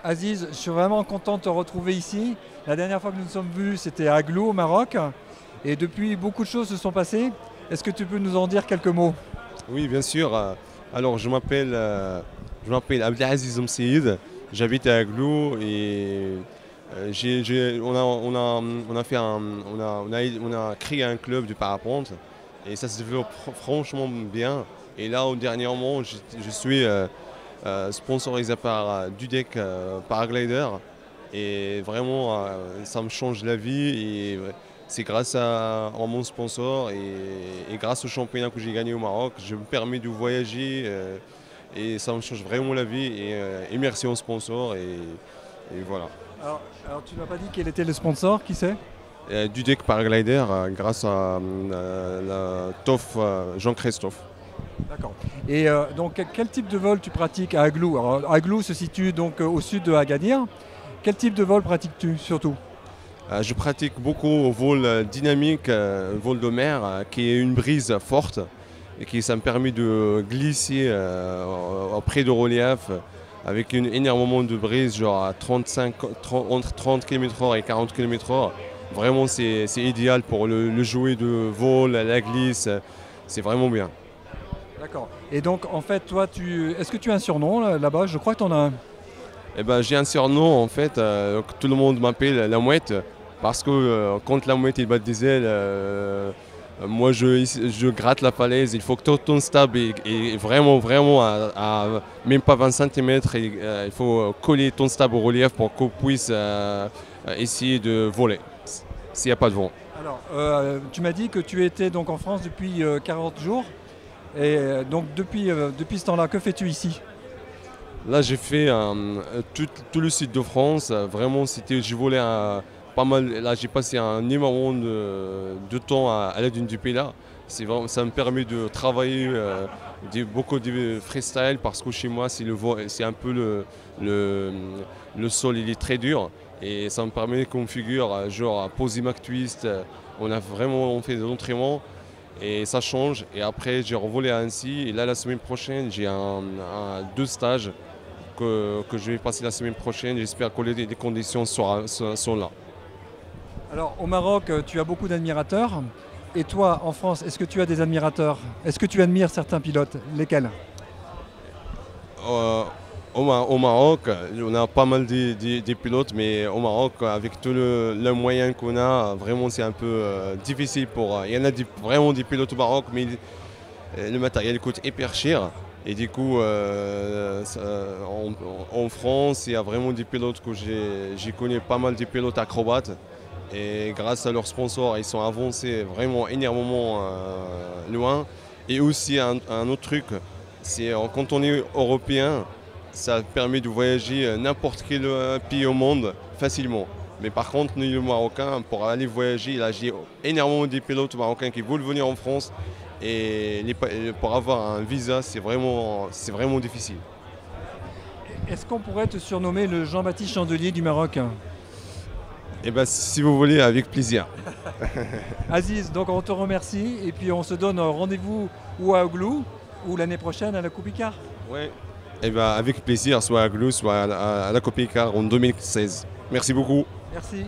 Aziz, je suis vraiment content de te retrouver ici. La dernière fois que nous nous sommes vus, c'était à Glou, au Maroc. Et depuis, beaucoup de choses se sont passées. Est-ce que tu peux nous en dire quelques mots? Oui, bien sûr. Alors, je m'appelle Abdelaziz Mseid. J'habite à Glou et on a fait on a créé un club de parapente et ça se développe franchement bien. Et là, dernièrement, je suis sponsorisé par Dudek Paraglider et vraiment, ça me change la vie. Et c'est grâce à mon sponsor et grâce au championnat que j'ai gagné au Maroc, je me permets de voyager et ça me change vraiment la vie. Et merci au sponsor et voilà. Alors, tu m'as pas dit quel était le sponsor, qui c'est? Dudek Paraglider grâce à Jean-Christophe. D'accord. Et donc, quel type de vol tu pratiques à Aglou? Alors, Aglou se situe donc au sud de Agadir. Quel type de vol pratiques-tu surtout? Je pratique beaucoup au vol dynamique, vol de mer, qui est une brise forte et qui ça me permet de glisser auprès de relief avec un énormément de brise, genre à entre 30 km/h et 40 km/h. Vraiment, c'est idéal pour le jouet de vol, la glisse, c'est vraiment bien. D'accord. Et donc, en fait, toi, est-ce que tu as un surnom là-bas? Je crois que tu en as un. Eh ben, j'ai un surnom en fait, que tout le monde m'appelle la mouette parce que quand la mouette il bat des ailes, moi je gratte la falaise. Il faut que tout ton stab est vraiment même pas 20 cm. Il faut coller ton stab au relief pour qu'on puisse essayer de voler s'il n'y a pas de vent. Alors, tu m'as dit que tu étais donc en France depuis 40 jours. Et donc, depuis ce temps-là, que fais-tu ici? Là, j'ai fait tout le sud de France. Vraiment, j'ai volé pas mal. Là, j'ai passé un énormément de temps à l'aide d'une DP là. Ça me permet de travailler beaucoup de freestyle parce que chez moi, c'est un peu le sol, il est très dur. Et ça me permet de configurer genre poser Mac Twist. On fait des entraînements et ça change. Et après, j'ai revolé à Annecy. Et là, la semaine prochaine, j'ai deux stages que je vais passer la semaine prochaine. J'espère que les conditions sont là. Alors, au Maroc, tu as beaucoup d'admirateurs. Et toi, en France, est-ce que tu as des admirateurs? Est-ce que tu admires certains pilotes? Lesquels? Euh, au Maroc, on a pas mal des pilotes, mais au Maroc, avec tout le moyen qu'on a, vraiment c'est un peu difficile il y en a vraiment des pilotes au Maroc, mais le matériel coûte hyper cher. Et du coup, en France, il y a vraiment des pilotes que j'ai connu pas mal de pilotes acrobates. Et grâce à leurs sponsors, ils sont avancés vraiment énormément loin. Et aussi un autre truc, c'est quand on est européen, ça permet de voyager n'importe quel pays au monde facilement. Mais par contre, nous, les Marocains, pour aller voyager, là, j'ai énormément de pilotes marocains qui veulent venir en France. Et pour avoir un visa, c'est vraiment difficile. Est-ce qu'on pourrait te surnommer le Jean-Baptiste Chandelier du Maroc? Et bien, si vous voulez, avec plaisir. Aziz, donc on te remercie et puis on se donne rendez-vous ou à Ouglou ou l'année prochaine à la Coupe Icare. Ouais. Et ben, avec plaisir, soit à Glou, soit à la Copécar en 2016. Merci beaucoup. Merci.